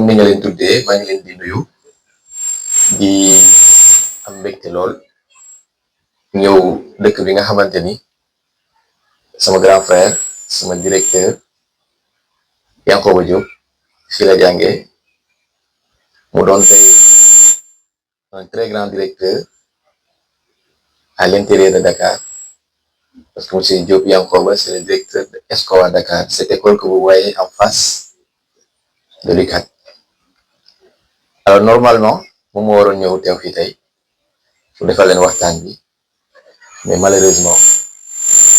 comme ni nga leen tuddee maa ngi leen di nuyu di am mbégte lool ñëw dëkk bi nga xamante ni sama grand frère sama directeur Yankoba Diop fii la jàngee mu doon tey un très grand directeur à l'intérieur de Dakar parce que monsieur Diop Yankoba c'est le directeur de ESCOA Dakar, cette école que vous voyez en face de l'UCAD. Alors normalement moom moo waroon ñëw teew fii tey pour defal leen waxtaan bi mais malheureusement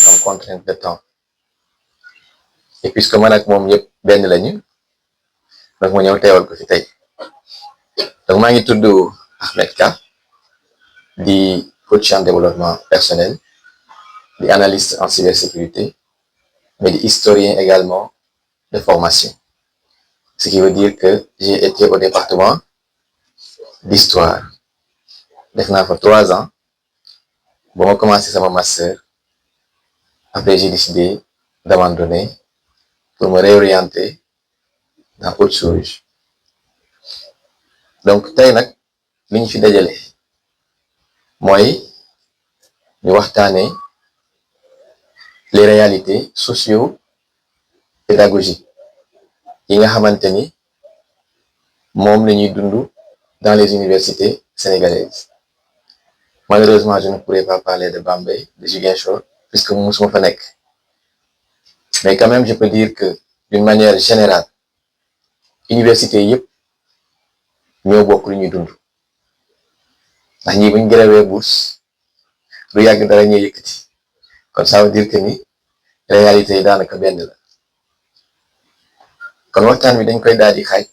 comme contrainte de temps et puisque man ak moom yëpp benn lañu donc ma ñëw teewal ko fi tey donc maa ngi tudd Ahmed Ka di coach en développement personnel di analyste en cybersécurité mais di historien également de formation, ce qui veut dire que j'ai été au département d'histoire def naa fa 3 ans ba ma commencé sama master. Après j'ai décidé d'abandonner pour me réorienter dans autre chose. Donc tey nag li ñu fi dajale mooy ñu waxtaanee les réalités socio-pédagogiques yi nga xamante ni moom la ñuy dund dans les universités sénégalaises. Malheureusement je ne pourrais pas parler de Bambey, de Ziguinchor puisque musuma fa nekk, mais quand même je peux dire que d'une manière générale université yëpp ñoo bokk lu ñuy dund ndax ñi buñ gréwee bourse du yàgg dara ñuy yëkkati kon ça veut dire que ni réalité yi daanaka benn la. kon waxtaan bi dañ koy daal di xaaj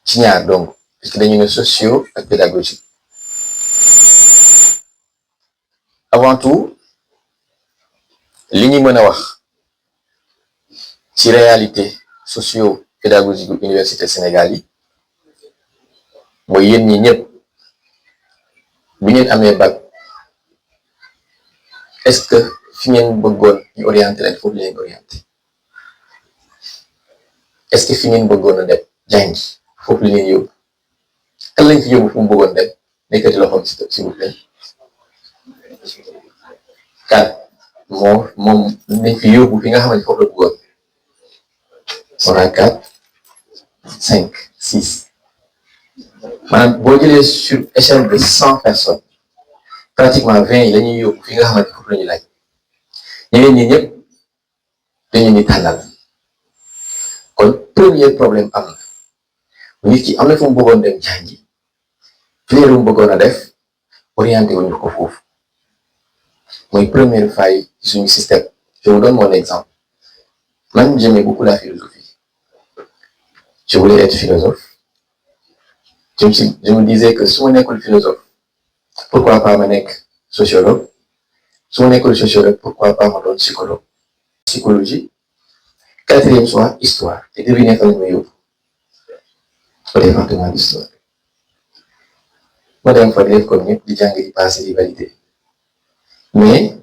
ci ñaar donc puisque dañu ne socio ak pédagogique. Avant tout li ñu mën a wax ci réalité socio-pédagogique bu université Sénégal yi mooy yéen ñi ñëpp bi ngeen amee bac est-ce que fi ngeen bëggoon ñu orienté leen foofu leen orienté, est-ce que fi ngeen bëggoon a dem jàngi foofu leen yóbbu, kan lañ fi yóbbu fu mu bëggoon dem nekkati loxoom s'il vous plaît. Kat moom nañ fi yóbbu fi nga xamante foofu la bëggoon. On a 4 5 6 maanaam boo jëlee sur échelle de 100 personnes pratiquement 20 yi la ñuy yóbbu fi nga xamante foofu la ñu laaj. ñeneen ñi ñëpp dañu ni tànnal. kon premier problème am na nit ki am na fu mu bëggoon dem jàngi filière mu bëggoon a def orienté wuñu ko foofu mooy première faille ci suñu système. Je vous donne mon exemple. Man j'aimais beaucoup la philosophie. Je voulais être philosophe. Je me disais que su ma nekkul philosophe pourquoi pas ma nekk sociologue, su ma nekkul sociologue pourquoi pas ma doon psychologue. Psychologie, 4e choix histoire, et devinez fan lañ ma yóbbu au département d'histoire. ma dem fa def comme ñëpp di jàng di passer di valider mais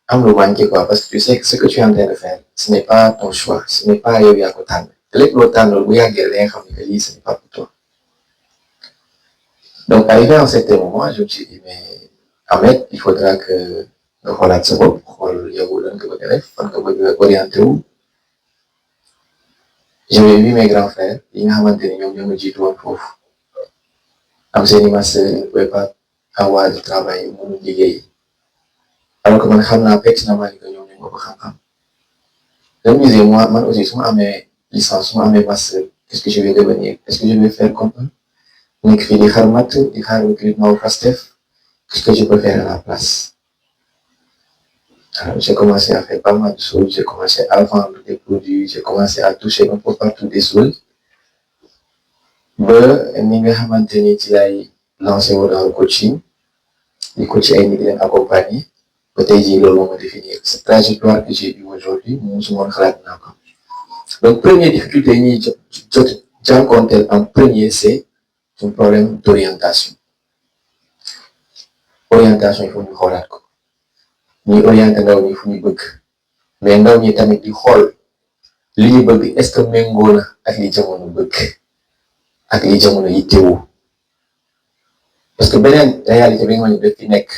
am lu manqué quoi parce que tu sais que ce que tu es en train de faire ce n'est pas ton choix, ce n'est pas yow yaa ko tànn te lépp loo tànn bu yàggee da nga xam ne que lii ce n'est pas pour toi. Donc arrivé à un certain moment je me suis dit mais Ahmed il faudra que nga xoolaat sa bopp xool yow lan nga bëgg a def fan nga bëgg a orienté wu. J'avais vu mes grands frères yi nga xamante ni ñoom ñoo ma jiitu woon foofu am seeni master ils ne pouvaient pas avoir de travail mënu liggéey alors que man xam naa pertinemment que ñoom ñoo ko xam-xam. Je me disais moi man aussi su ma amee licence su ma amee master qu'est-ce que je vais devenir, est-ce que je vais faire comme eux nekk fii di xaar mat di xaar recrutement au Pastef, qu'est-ce que je peux faire à la place. Alors j'ai commencé à faire pas mal de choses, j'ai commencé à vendre des produits, j'ai commencé à toucher un peu partout des choses ba ni nga xamante ni ci lay lancé wu dans le coaching di coacher ay nit di leen accompagner ba tey jii loolu moo ma définir cette trajectoire que j'ai eue aujourd'hui moom su ma xalaat naa ko. Donc première difficulté yi ñuy jot jànkonteel en premier c'est un problème d'orientation. Orientation il faut ñu xoolaat ko ñuy orienté ndaw ñi fu ñu bëgg mais ndaw ñi tamit di xool li ñu bëgg est-ce que méngoo na ak li jamono bëgg. ak li jamono yittewoo parce que beneen réalité bi nga xam ne daf fi nekk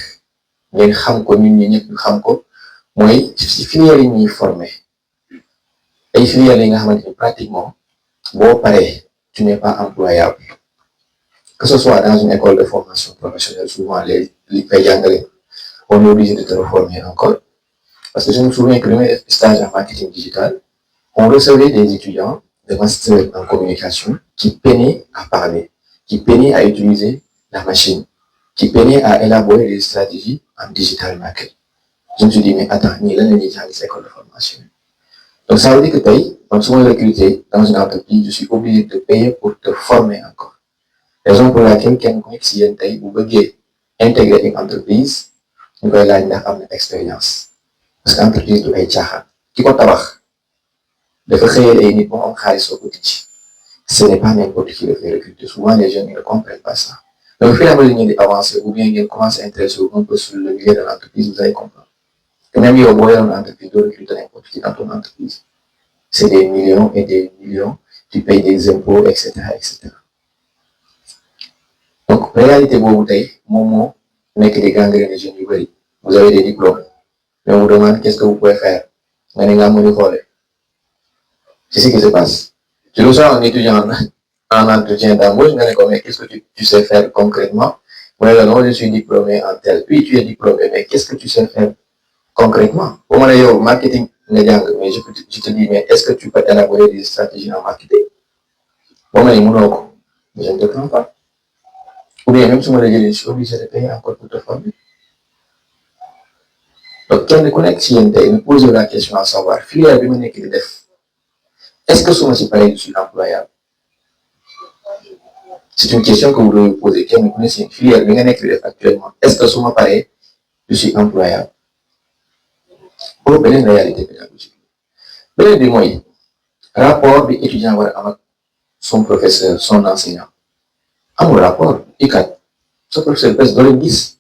ngeen xam ko ñun ñi ñëpp ñu xam ko mooy ci filière yi ñuy formé ay filières yi nga xamante ni pratiquement boo paree tu n'es pas employable que ce soit dans une école de formation professionnelle souvent li fay jàngale on est obligé de te reformer encore parce que je me souviens que bi may def stage en marketing digital on recevait des étudiants de master en communication qui peinaient à parler, qui peinaient à utiliser la machine, qui peinaient à élaborer des stratégies en digital marketing. Je me suis dit, mais attends, ni là, ni dans les écoles de formation. Donc, ça veut dire que tu es, si on est recruté dans une entreprise, je suis obligé de payer pour te former encore. Raison pour laquelle, quelqu'un qui vient ou veut intégrer une entreprise, nous va avoir une expérience. Parce que l'entreprise doit être tchaha. Qui compte avoir? Dafa xëyal ay nit moo am xaalis soo ko tijji ce n'est pas n'importe qui le fait recruter souvent les jeunes ne comprennent pas ça donc fii la ngeen di avancer ou bien ngeen commencer à intéresser un peu sur le milieu de l'entreprise vous allez comprendre que même yow boo yoroon entreprise doo recruter n'importe qui dans ton entreprise c'est des millions et des millions tu payes des impôts et cetera et cetera donc réalité boobu tey moom moo nekk di gangréner jeunes yu bëri vous avez des diplômes mais on vous demande qu'est-ce que vous pouvez faire nga ne nga mën a xoolee. C'est ce qui se passe. Tu reçois un étudiant en entretien d'embauche, mais qu'est-ce que tu sais faire concrètement? Moi, non, je suis diplômé en tel. Puis tu es diplômé, mais qu'est-ce que tu sais faire concrètement? Au moment où marketing, mais je te dis, mais est-ce que tu peux élaborer des stratégies en marketing? Bon, mais je ne te prends pas. Ou bien même si moi, je suis obligé de payer encore pour te former. Donc, quand on connecte si me pose la question à savoir, filière bi ma nekk di def. Est-ce que souvent, je suis employable? C'est une question que vous devez vous poser. Quelle est une filière actuellement? Est-ce que souvent, je suis employable? Pour une réalité pédagogique. Beneen bi mooy rapport bi étudiant war a am ak son professeur son enseignant amul rapport ikat sa professeur presque doo leen gis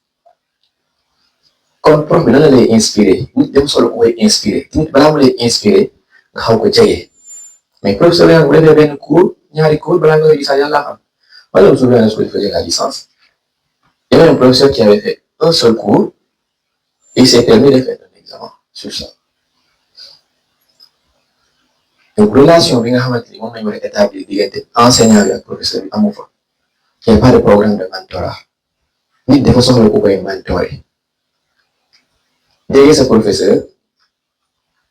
kon prof bi nan la lay inspiré nit dem solo mooy inspiré nit balaa mu lay inspiré nga xaw ko jege. Mais professeur yaa ngi defee benn cours ñaari cours balaa nga gis yàlla xam moi je me souviens lorsque je faisais la licence il y avait un professeur qui avait fait un seul cours et il s'est permis de faire un examen sur ça donc relation bi nga xamante ni moom lañ war a établir diggante enseignant bi ak professeur bi amu fa il n'y a pas de programme de mentorat nit dafa soxla ku koy mentorer dégg sa professeur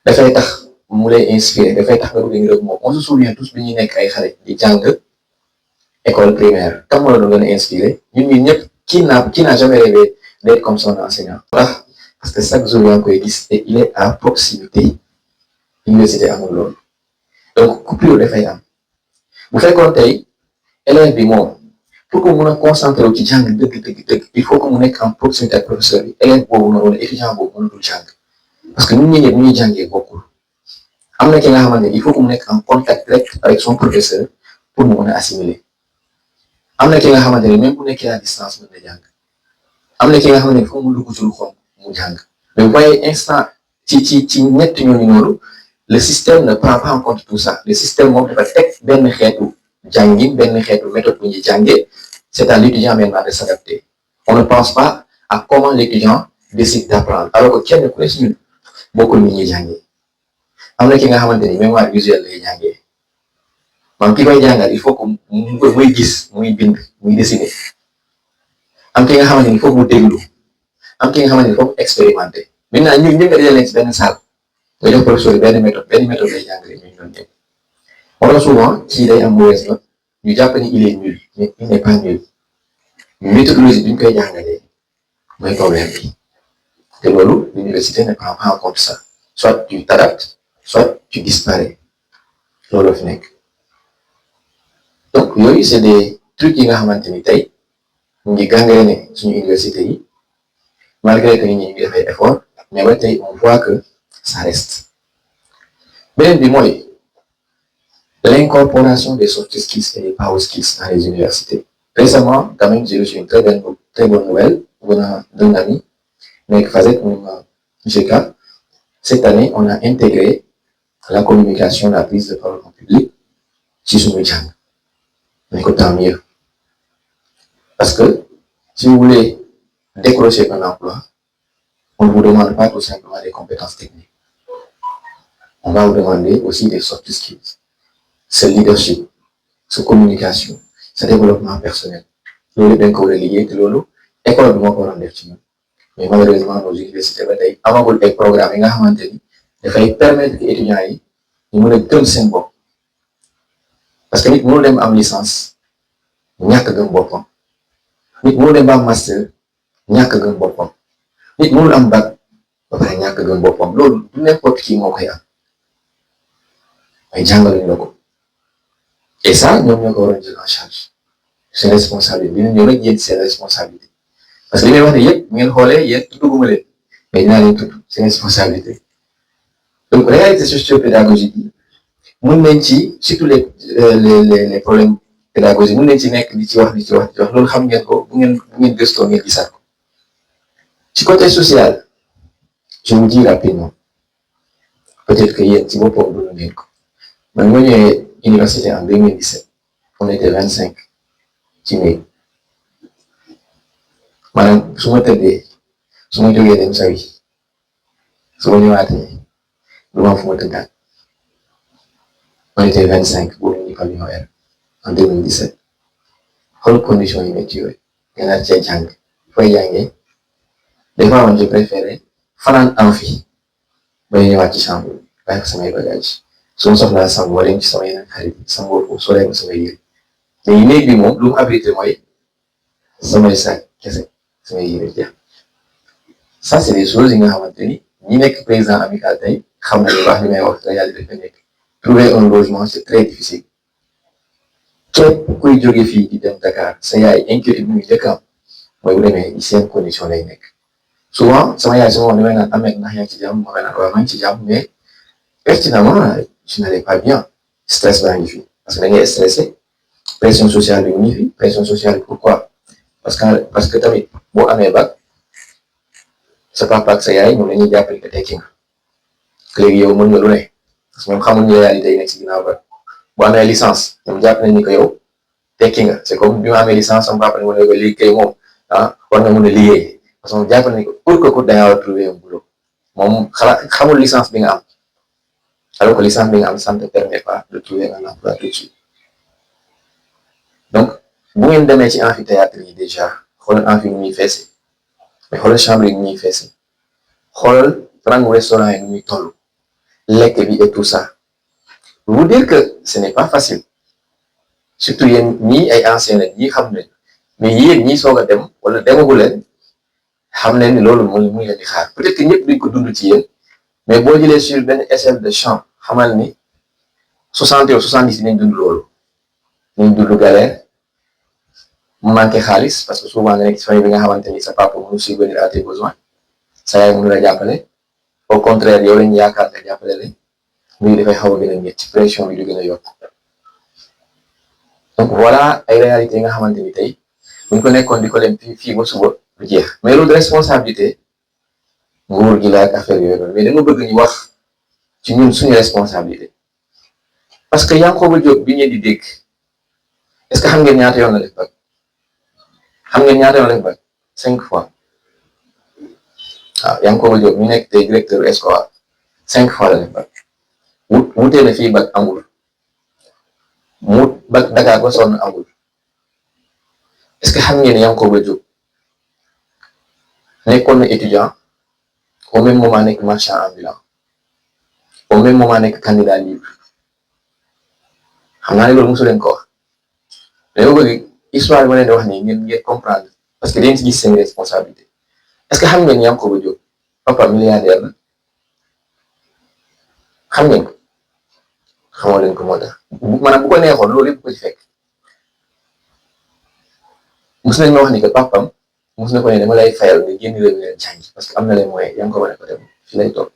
dafay tax mu lay inspiré dafay tax nga bëgg a ñëw moom on se souvient tous bi ñuy nekk ay xale di jàng école primaire kam moo la doon gën a inspiré ñun ñëpp qui n'a jamais rêvé d'être comme son enseignant. Parce que chaque jour yaa ngi koy gis et il est à proximité université amul loolu donc coupure dafay am bu fekkoon tey élève bi moom pour que mun a concentré wu ci jàng dëgg il faut que mu nekk en proximité ak professeur bi élève boobu noonu wala étudiant boobu mënatul jàng parce que ñun ñi ñëpp ñuy jàngee bokkul. am na ki nga xamante ne il faut que mu nekk en contact direct avec son professeur pour mu mën a assimiler am na ki nga xamante ne même bu nekkee à distance mën na jàng am na ki nga xamante ne il faut mu dugg ci lu xonk mu jàng mais bu bàyyee instant ci ñett ñooñu noonu le système ne prend pas en compte tout ça le système moom dafa teg benn xeetu jàngin benn xeetu méthode bu ñuy jàngee c'est à l'étudiant maintenant de s'adapter on ne pense pas à comment l'étudiant décide d'apprendre alors que kenn ku ne si ñun bokkul ni ñuy jàngee. am na ki nga xamante ni mémoire visuelle lay jàngee maanaam ki koy jàngal il faut que muy gis muy bind muy dessiner am ki nga xamante ni il faut mu déglu am ki nga xamante ni il faut mu expérimenter maintenant ñun ñëpp nga di leen ci benn salle nga jox professeur benn méthode lay jàngale ñun ñoom ñëpp wala souvent kii day am mauvaise note ñu jàpp ni il est nul mais il n'est pas nul méthodologie bi ñu koy jàngalee mooy problème bi te loolu l'université ne prend pas en compte ça soit tu t'adaptes soit tu disparais loolu fi nekk donc yooyu c'est des trucs yi nga xamante ni tey ñu ngi gangréné suñu université yi malgré que nit ñi ngi def ay effort mais ba tey on voit que ça reste beneen bi mooy l'incorporation des soft skills et des power skills dans les universités récemment quand même j'ai reçu une très bonne nouvelle venant d'un ami mais qui faisait GK cette année on a intégré la communication, la prise de parole en public ci suñu jàng mais tant mieux. Parce que si vous voulez décrocher un emploi, on ne vous demande pas tout simplement des compétences techniques. On va vous demander aussi des soft skills, ce leadership, sa communication, sa développement personnel. Loolu dañ ko war a liggéey te loolu école bi moo ko waroon def ci ñun mais malheureusement nos universités ba tey amagul ay programmes yi nga xamante ni dafay permettre que étudiants yi ñu mën a gëm seen bopp parce que nit mënul dem am licence ñàkk gëm boppam nit mënul dem ba am master ñàkk gëm boppam nit mënul am bac ba pare ñàkk gëm boppam loolu du n'importe qui moo koy am ay jàngaluñ la ko et ça ñoom ñoo ko waroon jël en charge seen responsabilité bi ñu ñëw rek yéen seen responsabilité parce que li may wax ne yëpp ngeen xoolee yéen tudduguma leen mais dinaa leen tudd seen responsabilité donc réalité socio-pédagogique yi mën nañ ci surtout les problèmes pédagogiques mën nañ ci nekk di ci wax loolu xam ngeen ko bu ngeen gëstoo ngeen gisaat ko ci côté social je vous dis rapidement peut-être que yéen ci boppam dund ngeen ko man ma ñëwee université en 2017 on était 25 ci néeg maanaam su ma tëddee su ma jógee dem sawi su ma ñëwaatee du ma fu ma tëddaat on était 25 boobu ñu pavillon R en 2017 xool condition yi métti yooyu nga naat cee jàng fooy jàngee des fois man je préféré fanaan amphi bay ñëwaat ci chambre bi bàyyi ko samay bagage su ma soxlaa sangu ma dem ci sama yeneen xarit sangoo ko solee ko samay yére mais néeg bi moom lu mu abrité mooy samay sac kese samay yére jeex ça c'est des choses yi nga xamante ni ñi nekk président amical tey xam nañu baax li may wax réalité dafa nekk trouver un logement c'est très difficile képp kuy jóge fii di dem Dakar sa yaay inquiétude bi muy njëkk am mooy bu demee di seen condition lay nekk souvent sama yaay su ma demee naan amee ndax yaa ngi ci jàmm ma koy naan waaw maa ngi ci jàmm mais pertinemment je n'allais pas bien stress baa ngi fi parce que da ngay stressé pression sociale bi mu ngi fi pression sociale bi pourquoi parce que tamit boo amee bac sa papa ak sa yaay ñoom dañuy jàppale que tekki nga léegi yow mën nga lu ne parce que ñoom xamuñ réalité yi nekk si ginnaaw ba boo amee licence ñoom jàpp nañ ni que yow tekki nga c'est comme bi ma amee licence sama papa ne ma ne ko léegi kay moom war nga mën a liggéey parce que moom jàpp nañ ko pour que da ngaa war a trouver un boulot moom xamul licence bi nga am alors que licence bi nga am ça ne te permet pas de trouver un emploi tout de suite donc bu ngeen demee ci amphithéâtre yi déjà xoolal amphi nu muy feese mais xoolal chambre yi nu muy feese xoolal rangu restaurant yi nu muy toll lekk bi et tout ça pour vous dire que ce n'est pas facile surtout yéen ñii ay anciens lañ ñii xam nañ mais yéen ñii soog a dem wala demagu leen xam leen ni loolu mooy muy leen di xaar peut-être que ñëpp duñ ko dund ci yéen mais boo jëlee sur benn échelle de champ xamal ni 60 ou 70 nañ dund loolu nañ dund galère mu manqué xaalis parce que souvent nga nekk ci famille bi nga xamante ni sa papa mënu subvenir à tes besoins sa yaay mënu la jàppale au contraire yow lañ yaakaar nga jàppale leen muy dafay xaw a gën a métti pression bi du gën a yokk donc voilà ay réalités yi nga xamante ni tey buñ ko nekkoon di ko leen fii ba suba du jeex mais loolu de responsabilité nguur gi la ak affaire yooyu noonu mais dama bëgg ñu wax ci ñun suñu responsabilité parce que Yankhoba Diop bi ngeen di dégg est-ce que xam ngeen ñaata yoon la def bac xam ngeen ñaata yoon la def bac 5 fois waaw Yankhoba Diop ñu nekk tey directeur escola 5 fois la def bac wutee na fii bac amul mu bac Dakar ba sonn amul est-ce que xam ngeen Yankhoba Diop nekkoon na étudiant au même moment nekk marchand ambulant au même moment nekk candidat libre xam naa ne loolu mosu leen ko wax mais yow bëgg histoire bi ma leen di wax nii ngeen comprendre parce que dañ ci gis seen responsabilité est-ce que xam ngeen Yankhoba Diop papa milliardaire la xam ngeen ko xamoo leen ko moo tax maanaam bu ko neexoon loolu yëpp ko ci fekk mos nañ ma wax ni que papam mos na ko ne dama lay fayal nga génn réew mi leen jàngi parce que am na les moyens Yankhoba ne ko dem fi lay toog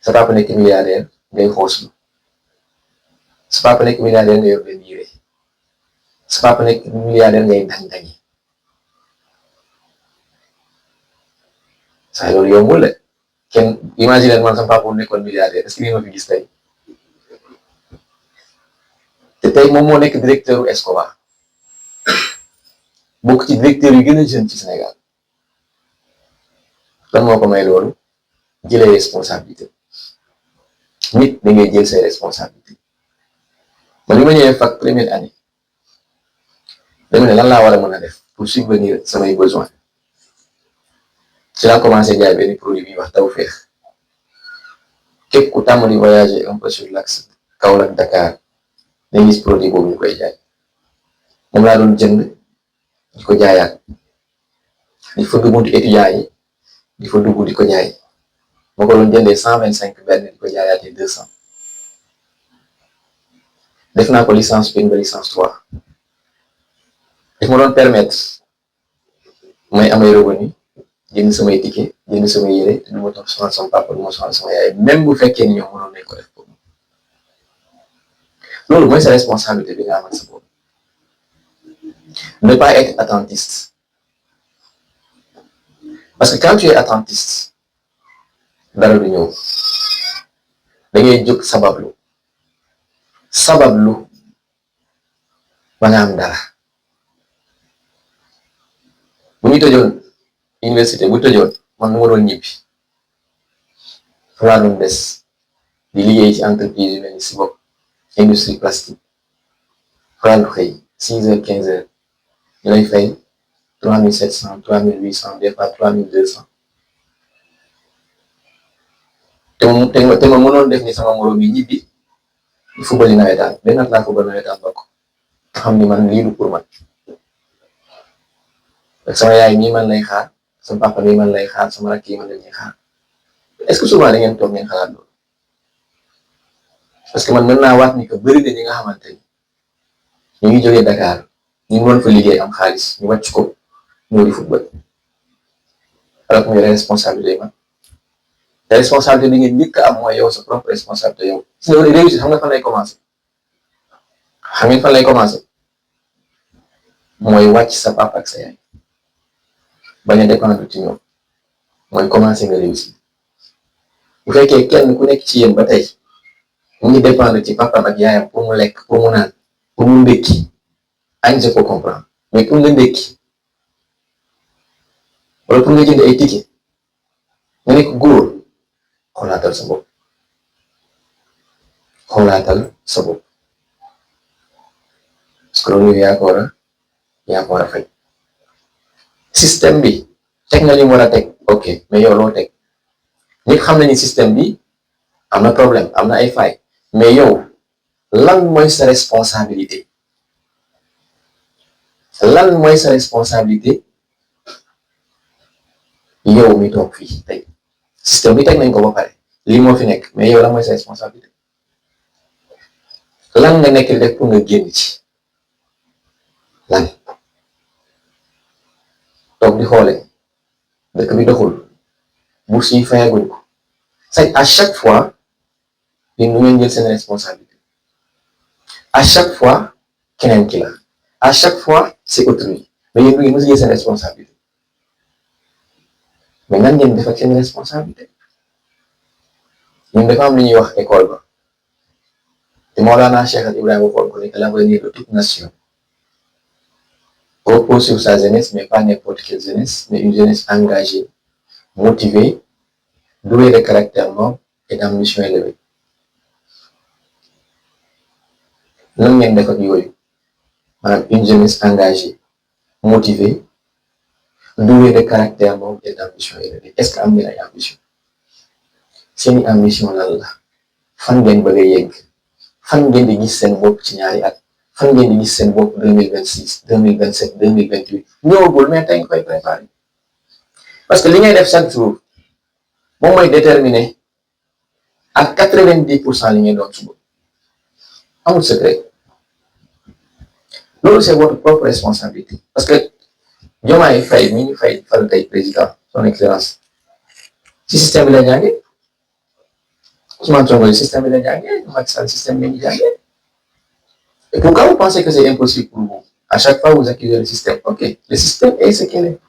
sa papa nekk milliardaire ngay xooslu sa papa nekk milliardaire nga yor benn yére sa papa nekk milliardaire ngay dang-dangi saa loolu yombul la kenn imaginer man sama papa nekkoon milliardaire est-ce que li ma fi gis tey tey moom moo nekk directeur u Escobar bokk ci directeur yu gën a jeune ci Sénégal lan moo ko may loolu jëlee responsabilité nit da ngay jël say responsabilité man li ma ñëwee fac première année dama ne lan laa war a mën a def pour subvenir samay besoins ci laa commencé jaay benn produit bi wax Tawfekh képp ku tàmm di voyager un peu sur l'axe Kaolack Dakar day gis produit boobu ñu koy jaay moom laa doon jënd di ko jaayaat di fa dugg étudiants yi di fa dugg di ko jaay ma ko doon jëndee 125 benn di ko jaayaatee 200 def naa ko licence 1 ba licence 3 daf ma doon permettre may amay revenu jënd samay ticket jënd samay yére te du ma toog sonal sama papa du ma sonal sama yaay même bu fekkee ni ñoom mënoon nañ ko def pour loolu mooy sa responsabilité bi nga amal sa bopp ne pas être attentiste parce que quand tu es attentiste dara du ñëw da ngay jóg sabablu ba nga am dara bu ñu tëjoon université bu tëjoon man nu ma doon ñibbi fa laa doon des di liggéey ci entreprise yu mel ni si bopp industrie plastique fa laa doon xëy 6 heures 15 heures ñu lay fay 3700 3800 des fois 3200 te ma mënoon def ni sama moroom yi ñibbi di football nawetaan benn at laa football nawetaan bokk xam ni man lii du pour man sama yaay mii man lay xaar sama papa mii man lay xaar sama rakk yi man lañuy xaar est-ce que souvent da ngeen toog ngeen xalaat loolu parce que man mën naa waat ni que bëri na ñi nga xamante ni ñu ngi jógee Dakar ñu mën fa liggéey am xaalis ñu wàcc ko ñoo di football alors que muy responsabilité man te responsabilité bi ngeen njëkk a am mooy yow sa propre responsabilité yow si nga réussir xam nga fan lay commencé xam ngeen fan lay commencé mooy wàcc sa papa ak sa yaay bañ a dépendre ci ñoom mooy commencé nga réussir bu fekkee kenn ku nekk ci yéen ba tey mu ngi dépendre ci papaam ak yaayam pour mu lekk pour mu naan pour mu ndékki añ je peux comprendre mais pour nga ndékki wala pour nga jënd ay ticket nga nekk góor xoolaatal sa bopp parce que loolu yaa ko war a fay système bi teg na li mu war a teg ok mais yow loo teg ñëpp xam nañu système bi am na problème am na ay failles mais yow lan mooy sa responsabilité yow mi toog fii tey système bi teg nañ ko ba pare lii moo fi nekk mais yow lan mooy sa responsabilité lan nga nekk def pour nga génn ci lan toog di xoole dëkk bi doxul bourse yi fayaguñ ko c'est à chaque fois yéen nu ngeen jël seen responsabilité à chaque fois keneen ki la à chaque fois c'est autrui mais yéen du ngeen mës a jël seen responsabilité mais nan ngeen def ak seen responsabilité ñun dafa am lu ñuy wax école ba te Mawlana Cheikh Ibrahima waxoon ko ne que l'avenir de toute nation repose sur sa jeunesse, mais pas n'importe quelle jeunesse, mais une jeunesse engagée, motivée, douée de caractère noble et d'ambition élevée. Nan ngeen def ak yooyu maanaam une jeunesse engagée, motivée, douée de caractère noble et d'ambition élevée. Est-ce que am ngeen ay ambition seeni ambition lan la fan ngeen bëgg a yegg fan ngeen di gis seen bopp ci ñaari at fan ngeen di gis seen bopp 2026 2027 2028 ñëwagul mais tey nga koy préparer parce que li ngay def chaque jour moom mooy déterminer à 90% li ngay doon suba amul secret loolu c'est votre propre responsabilité parce que Diomaye Faye mi ñu fay fal tey président son excellence ci système bi la jàngee Ousmane Sonko système bi la jàngee Macky Sall système bi la jàngee. Et pourquoi vous pensez que c'est impossible pour vous? À chaque fois, vous accusez le système. Ok, le système est ce qu'il est.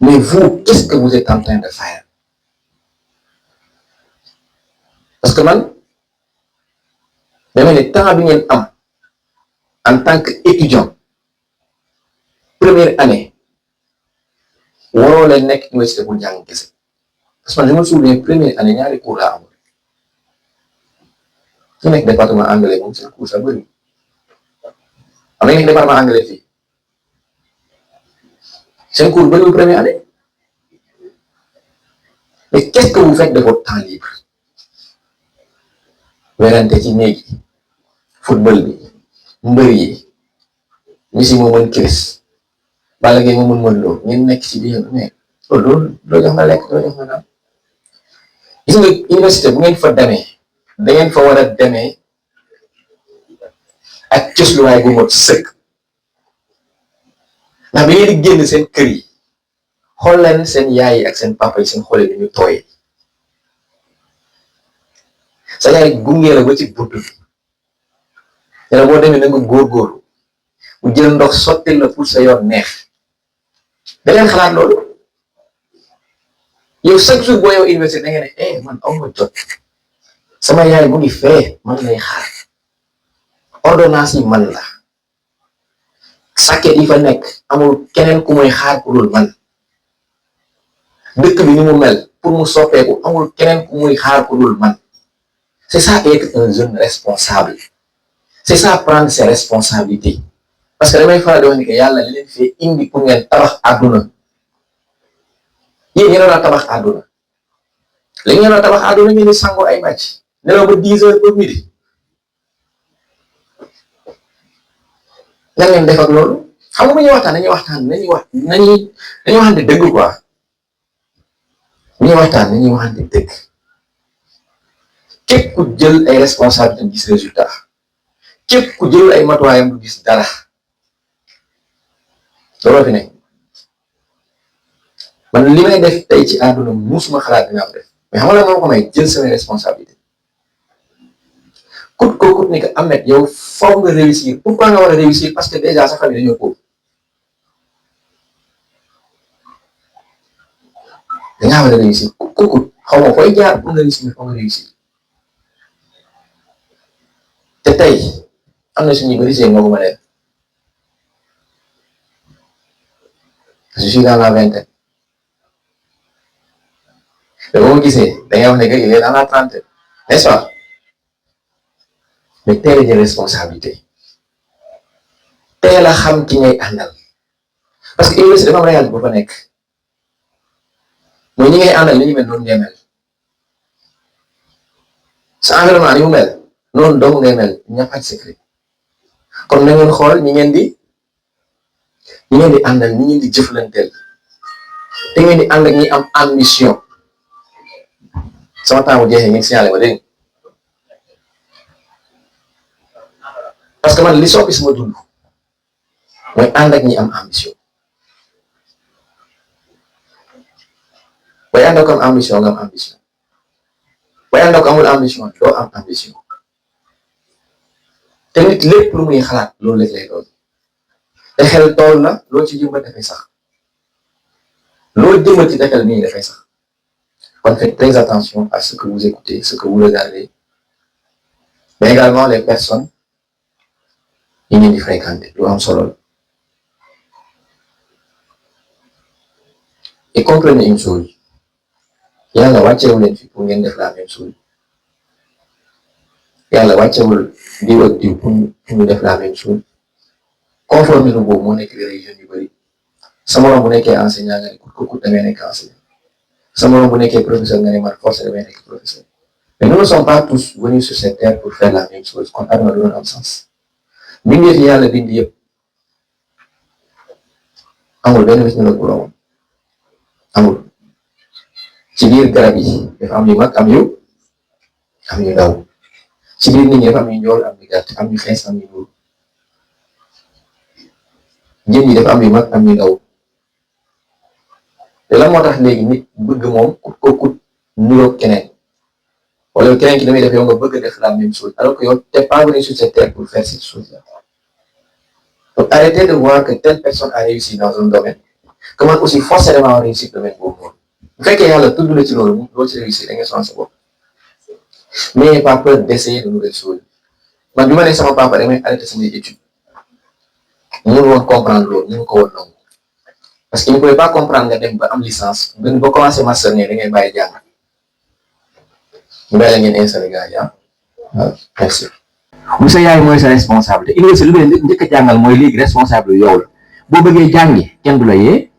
Mais vous, qu'est-ce que vous êtes en train de faire? Parce que man, dama ne temps bi ngeen am en tant qu'étudiant première année waroo leen nekk université pour jàng kese parce que man je me souviens première année ñaari cours laa amoon su nekk département anglais moom seen cours sax bëri am na nekk département anglais fii seen cours bëriwul première année mais qu'est-ce que vous faites de votre temps libre werante ci néeg yi football bi mbër yi Messi moo mën Chris Balla Gaye moo mën Modou Lo ngeen nekk ci biir mais loolu doo jox nga lekk doo jox nga naan gis nga université bu ngeen fa demee da ngeen fa war a demee ak cësluwaay bu mot sëkk ndax bi ngeen di génn seen kër yi xool leen seen yaay yi ak seen papa yi seen xoole bi ñu tooyee sa yaay gunge la ba ci bunt bi ne boo demee na nga góorgóorlu bu jël ndox sottil la pour sa yoon neex da ngeen xalaat loolu yow chaque jour boo yow université da ngeen ne man aw ma jot sama yaay bu ngi fee man lay xaar ordonnance yi man la sàkket yi fa nekk amul keneen ku muy xaar ku dul man dëkk bi ni mu mel pour mu soppeeku amul keneen ku muy xaar ku dul man c'est ça être un jeune responsable c'est ça prendre ses responsabilités parce que damay faral di wax ni que yàlla li leen fee indi pour ngeen tabax àdduna yéen ngeen war a tabax àdduna léegi ngeen war a tabax àdduna ngeen di sangoo ay match nelaw ba 10 heures ba midi lan ngeen def ak loolu xam nga bu ñuy waxtaan dañuy waxante dëgg quoi bu ñuy waxtaan dañuy waxante dëgg képp ku jël ay responsabilités du gis résultat képp ku jël ay matuwaayam du gis dara looloo fi nekk man li may def tey ci àdduna musuma xalaat dinaa ko def mais xam nga moo ko may jël samay responsabilité kut ko kut ni que Ahmed yow faw nga réussir pourquoi nga war a réussir parce que déjà sa famille dañoo pauvre dangaa war a réussir kut ko kut xaw ma koy jaar pour nga réussir faw nga réussir te tey am na suñu bëri seen ngoogu ma leen je suis dans la vingtaine te boo ma gisee da ngay wax ne que il est dans la trentaine n'est-ce pas mais teel a jël responsabilité teel a xam ki ngay àndal parce que université dafa am réalité bu fa nekk mooy ñi ngay àndal ni ñu mel noonu ngay mel sa environnement ni mu mel noonu dong ngay mel ñafaat secret kon na ngeen xool ñi ngeen di àndal ñi ngeen di jëflanteel te ngeen di ànd ak ñi am ambition sama temps bu jeexee ngeen signalé ma dégg parce que man li soppi sama dund mooy ànd ak ñi am ambition booy ànd ak am ambition nga am ambition booy ànd ak amul ambition doo am ambition te nit lépp lu muy xalaat loolu léegi lay doon te xel tool na loo ci jëmbat dafay sax loo jëmbat ci xel nii dafay sax kon faites très attention à ce que vous écoutez, ce que vous regardez, mais également les personnes yi ngeen di fréquenter lu am solo. Et comprenez une chose yàlla wàccewul leen fi pour ngeen def la même chose yàlla wàccewul diw ak diw pour ñu def la même chose conformisme boobu moo nekk religion yu bëri sa morom bu nekkee enseignant nga ne ku da ngay nekk enseignant sa morom bu nekkee professeur nga ne man force damay nekk professeur mais nous ne sommes pas tous venus sur cette terre pour faire la même chose kon aduna du doon am sens mbindeef yi yàlla bind yëpp amul benn bés ñu la ko amul ci biir garab yi dafa am yu mag am yu ndaw ci biir nit ñi dafa am yu njool am yu gàtt am yu xees am yu ñuul jën yi dafa am yu mag am yu ndaw te lan moo tax léegi nit bëgg moom kut niroog keneen wala keneen ki damay def yow nga bëgg def la même chose alors que yow t'es pas venu sur cette terre pour faire cette chose-là. Donc arrêtez de voir que telle personne a réussi dans un domaine que man aussi forcément réussir domaine boobu noonu bu fekkee yàlla tudd la ci loolu loolu ci réussir da ngay sonn sa bopp mais pas peur d'essayer de nouvelles choses man bi ma ne sama papa damay arrêté samay études mënul woon comprendre loolu mënu ko woon nangu parce que il ne pouvait pas comprendre nga dem ba am licence ba commencé master ne da ngay bàyyi jàng ñu bàyyi la ngeen installé gars yi waaw merci. bu sa yaay mooy sa responsabilité université lu leen njëkk a jàngal mooy léegi responsable yow la boo bëggee jàngi kenn du la yee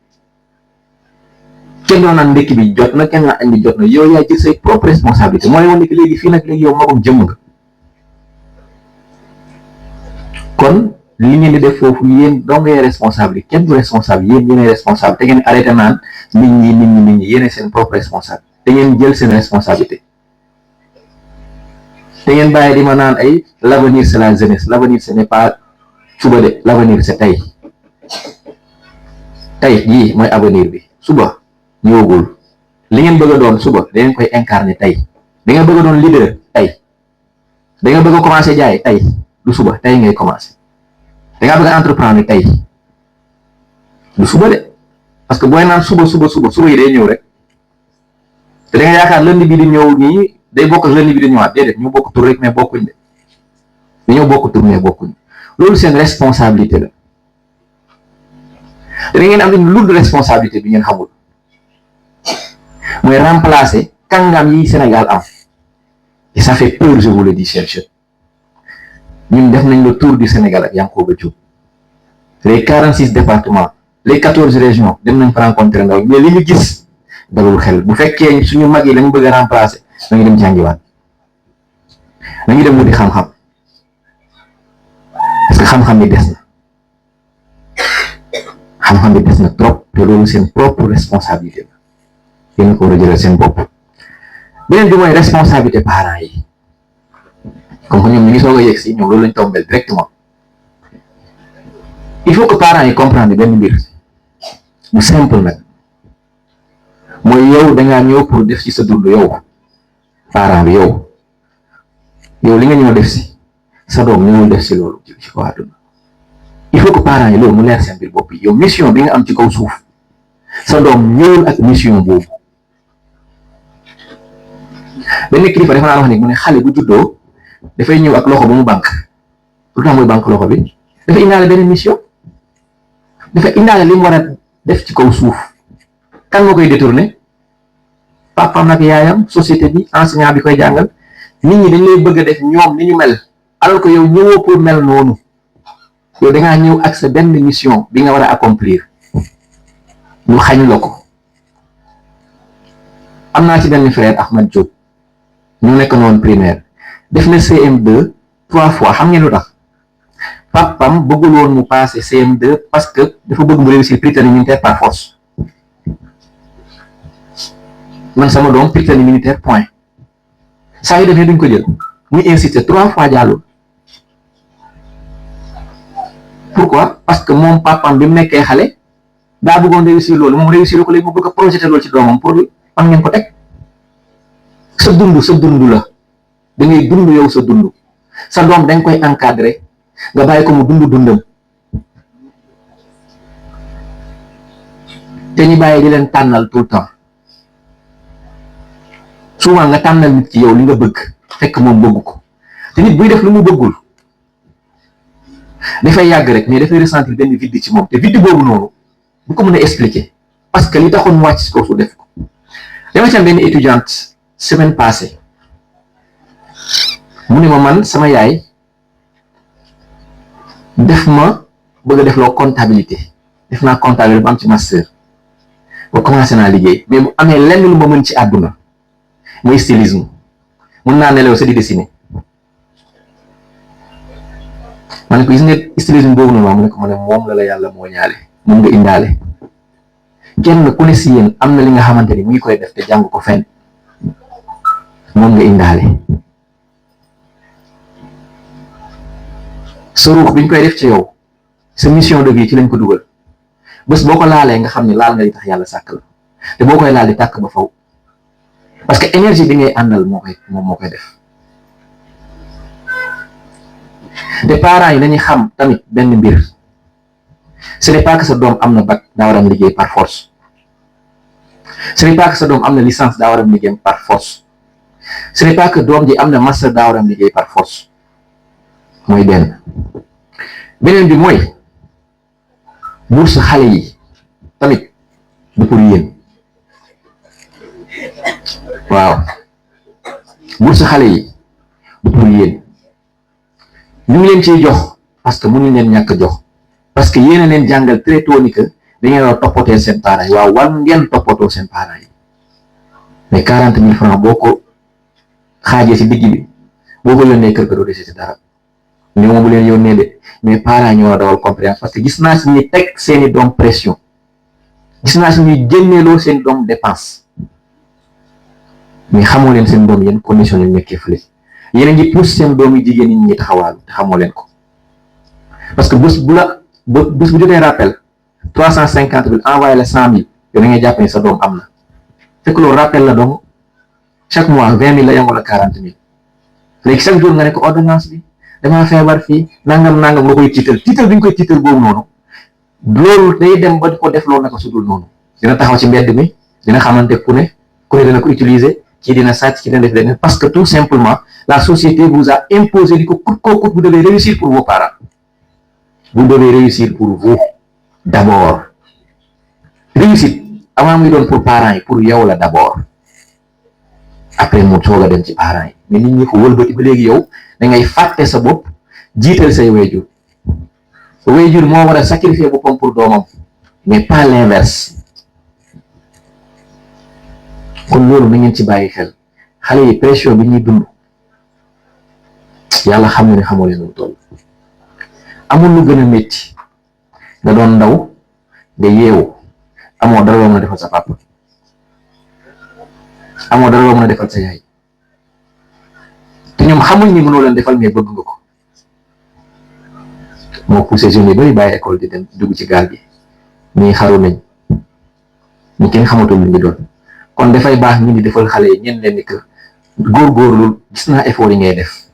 kenn doon naan ndekki bi jot na kenn la andi jot na yow yaa jël say propre responsabilité mooy woon ne léegi fii nag léegi yow magum jëmm nga kon li ngeen di def foofu yéen doo ngay responsable kenn du responsable yéen yéenay responsable te ngeen arrêté naan nit ñi yéenay seen propre responsable te ngeen jël seen responsabilité te ngeen bàyyi di ma naan ay l'avenir c'est la jeunesse l'avenir ce n'est pas suba de l'avenir c'est tey jii mooy avenir bi suba ñëwagul li ngeen bëgg a doon suba da ngeen koy incarner tey da ngeen bëgg a doon leader tey da ngeen bëgg a commencer jaay tey du suba tey ngay commencer da ngaa bëgg a entreprendre tey du suba de parce que booy naan suba yi day ñëw rek te da nga yaakaar lundi bi di ñëw nii day bokk ak lundi bi di ñëwaat déedéet ñu bokk tur rek mais bokkuñ de dañoo bokk tur mais bokkuñ loolu seen responsabilité la te da ngeen am une lourde responsabilité bi ngeen xamul mooy remplacer kàngam yi Sénégal am et ça fait peur je vous le dis chercheur ñun def nañ le tour du Sénégal ak Yankhoba Diop les 46 départements les 14 régions dem nañ fa rencontrer ndaw mais li ñu gis dalul xel bu fekkee suñu mag yi lañu bëgg a remplacer nañu dem jàngiwaat nañu dem wuti xam-xam parce que xam-xam bi des na xam-xam bi des na trop te loolu seen propre responsabilité la yéen ko war a jëlal seen bopp beneen bi mooy responsabilité parents yi comme que ñoom ñu ngi soog a yegg si ñoom loolu lañ tombel directement il faut que parents yi comprendre benn mbir bu simple nag mooy yow dangaa ñëw pour def ci sa dund yow parent bi yow li nga ñëw def si sa doom ñëwul def si loolu ci ko àdduna il faut que parents yi loolu mu leer seen biir bopp yi yow mission bi nga am ci kaw suuf sa doom ñëwul ak mission boobu benn kilifa dafa naan wax ni mu ne xale bu juddoo dafay ñëw ak loxo ba mu banque lu tax muy banque loxo bi dafa indaale benn mission dafa indaale li mu war a def ci kaw suuf kan moo koy détourné papaam nag yaayam société bi enseignant bi koy jàngal nit ñi dañ lay bëgg a def ñoom ni ñu mel alors que yow ñëwoo pour mel noonu yow dangaa ñëw ak sa benn mission bi nga war a accomplir ñu xañ la ko am naa ci benn frère Ahmad Diop ñu nekk noonu primaire def na CM2 3 fois xam ngeen lu tax papam bëggul woon mu passer CM2 parce que dafa bëgg mu réussir Prytanée militaire par force man sama doom Prytanée militaire point saa yu demee duñ ko jël muy insister 3 fois jàllul pourquoi parce que moom papam bi mu nekkee xale daa bëggoon réussir loolu moom réussir ko léegi mu bëgg a projeté loolu ci doomam pour am ngeen ko teg sa dund la da ngay dund yow sa dund sa doom dañ koy encadrer nga bàyyi ko mu dundam te ñu bàyyi di leen tànnal tout le temps souvent nga tànnal nit ci yow li nga bëgg fekk moom bëgg ko te nit buy def lu mu bëggul dafay yàgg rek mais dafay ressentir benn vide ci moom te vide boobu noonu bu ko mën a expliquer parce que li taxoon mu wàcc si kaw su def ko dama ci am benn étudiante semaine passée mu ne ma man sama yaay def ma bëgg a def loo comptabilité def naa comptabilité ba am ci master ba commencé naa liggéey mais bu amee lenn lu ma mën ci àdduna mooy stylisme mun naa nelaw sa di dessiner ma ne ko gis nga stylisme boobu noonu mu ne ko ma ne moom la yàlla moo ñaale moom nga indaale kenn ku ne si yéen am na li nga xamante ni mu ngi koy def te jàng ko fenn moom nga indaale sa ruux bi ñu koy def ci yow sa mission de vie ci lañ ko dugal bés boo ko laalee nga xam ne laal nga li tax yàlla sàkk la te boo koy laal di tàkk ba faw parce que énergie bi ngay àndal moo koy def te parents yi nañu xam tamit benn mbir ce n'est pas que sa doom am na bac daa war a liggéey par force ce n'est pas que sa doom am na licence daa war a liggéey par force ce n'est pas que doom ji am na master daa war a liggéey par force mooy beneen bi mooy bourse xale yi tamit du pour yéen waaw bourse xale yi du pour yéen ñu ngi leen ciy jox parce que mënuñ leen ñàkk jox parce que yéen a leen jàngal très tôt ni que da ngeen war a toppatoo seen parents yi waaw war ngeen toppatoo seen parents yi mais 40 000 francs boo ko xaajee si digg bi boo ko yónnee kër ga doo dese si dara néew ma bu leen yónnee de mais parents ñoo war a dawal compréhension parce que gis naa si ñuy teg seeni doom pression gis naa si ñuy génneeloo seen doom dépense mais xamoo leen seen doom yéen condition lañ nekkee fële yéen a ngi pousse seen doom yi jigéen ñi ñuy taxawaalu te xamoo leen ko parce que bés bu jotee rappel 350 000 envoyé la 100 000 yow da ngay jàpp ne sa doom am na fekk loolu rappel la donc chaque mois 20 000 la yem wala 40 000 léegi chaque jour nga ne ko ordonnance bi damaa feebar fii nangam nga koy tiital bi ñu koy tiital boobu noonu loolu day dem ba di ko def loolu naka sudul noonu dina taxaw ci mbedd mi dina xamante ku ne dina ko utiliser ci dina sàcc ci dina def leneen parce que tout simplement la société vous a imposé di ko coûte vous devez réussir pour vos parents vous devez réussir pour vous d'abord réussite avant muy doon pour parents yi pour yow la d'abord après mu soog a dem ci parents yi mais nit ñi ko wëlbati ba léegi yow da ngay fàtte sa bopp jiital say wayjur moo war a sacrifier boppam pour doomam mais pas l'inverse kon loolu na ngeen ci bàyyi xel xale yi pression bi ñuy dund yàlla xam ne xamoo leen lu toll amul lu gën a métti nga doon ndaw nga yeewu amoo dara loo mën a defal sa papa amoo dara loo mën a defal sa yaay te ñoom xamuñ ni mënoo leen defal mais bëgg nga ko moo poussé jeunes yi bari bàyyi école di dem dugg ci gaal gi ñii xaru nañ ñi kenn xamatul lu ñu doon kon dafay baax ñu ni defal xale yi ñeen leen ni que góorgóorlu gis naa effort yi ngay def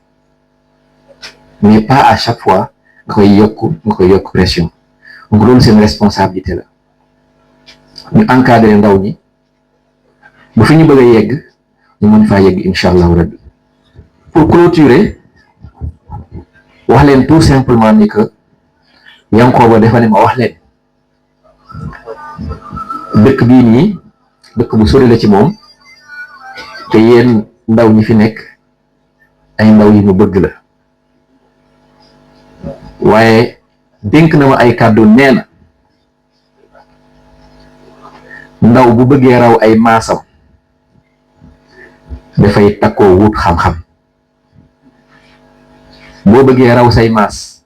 mais pas à chaque fois nga koy yokk pression donc loolu seen responsabilité la ñu encadrer ndaw ñi bu fi ñu bëgg a yegg ñu mën faa yegg incha allahu rabbi pour clôturer wax leen tout simplement ni que Yankhoba dafa ne ma wax leen dëkk bii nii dëkk bu sori la ci moom te yéen ndaw ñi fi nekk ay ndaw yi mu bëgg la waaye dénk na ma ay kàddu nee na ndaw bu bëggee raw ay maasam dafay takkoo wut xam-xam boo bëggee raw say maas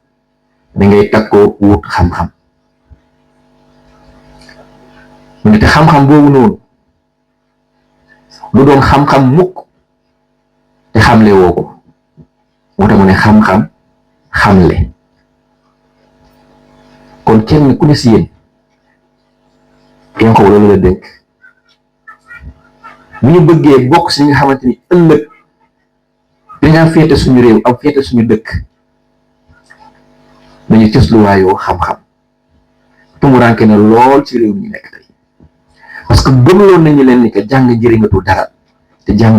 da ngay takkoo wut xam-xam mu ne te xam-xam boobu noonu du doon xam-xam mukk te xamle woo ko moo tax mu ne xam-xam xamle kon kenn ku ne si yéen Yankhoba loolu la dénk bu ñu bëggee bokk si nga xamante ni ëllëg dañaa féete suñu réew am féete suñu dëkk dañu cësluwaayoo xam-xam tumuranke na lool ci réew mi ñu nekk tey parce que gëmloon nañu leen ni que jàng njëriñatul dara te jàng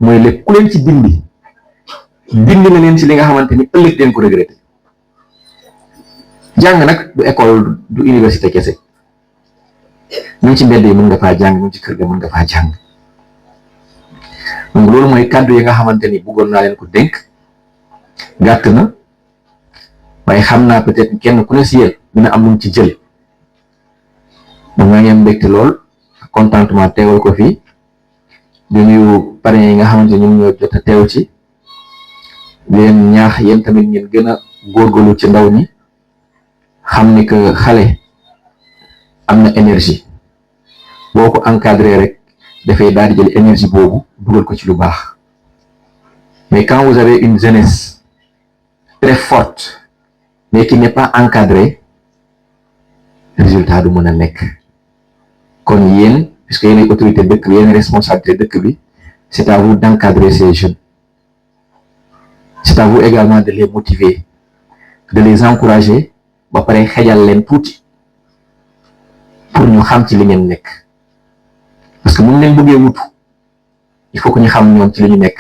mooy lépp ku leen ci dindi na leen ci li nga xamante ni ëllëg den ko regretté jàng nag du école du université kese ñu ci mbedd yi mën nga faa jàng ñu ci kër ga mën nga faa jàng donc loolu mooy kàddu yi nga xamante ni bëggoon naa leen ko dénk gàtt na waaye xam naa peut-être kenn ku ne si yéen dina am lu mu ci jël moom maa ngi am mbégte lool contentement teewal ko fii di nuyu parents yi nga xamante ni ñoom ñoo jot a teew ci leen ñaax yéen tamit ngeen gën a góorgóorlu ci ndaw ñi xam ni que xale am na énergie boo ko encadré rek dafay daal di jël énergie boobu dugal ko ci lu baax mais quand vous avez une jeunesse très forte mais qui n'est pas encadrée résultat du mën a nekk kon yéen puisque yéen ay autorité dëkk bi yéen responsabilité dëkk bi c'est à vous d'encadrer ces jeunes c'est à vous également de les motiver de les encourager ba pare xejal leen tuuti pour ñu xam ci li ngeen nekk parce que mun leen bëggee wutu il faut que ñu xam ñoom ci li ñu nekk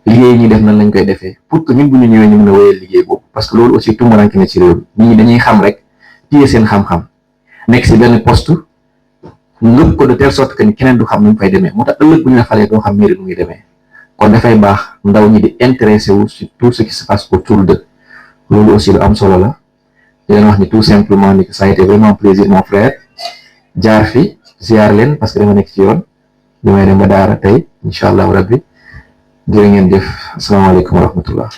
li liggéey ñi def nan lañ koy defee pour que ñun bu ñu ñëwee ñu mën a wéyal liggéey boobu parce que loolu aussi tumuranke na ci réew mi nit ñi dañuy xam rek téye seen xam-xam nekk si benn poste ngëp ko de telle sorte que ni keneen du xam nu mu fay demee moo tax ëllëg bu ñu la falee doo xam mairie nu muy demee kon dafay baax ndaw ñi di intéressé wu sur tout ce qui se passe autour de loolu aussi lu am solo la di leen wax ni tout simplement ni que ça a été vraiment un plaisir mon frère jaar fi ziar leen parce que dama nekk ci yoon li may dem ba daara tey incha allahu rabbi jërë ngeen jëf asalaamaaleykum wa rahmatullah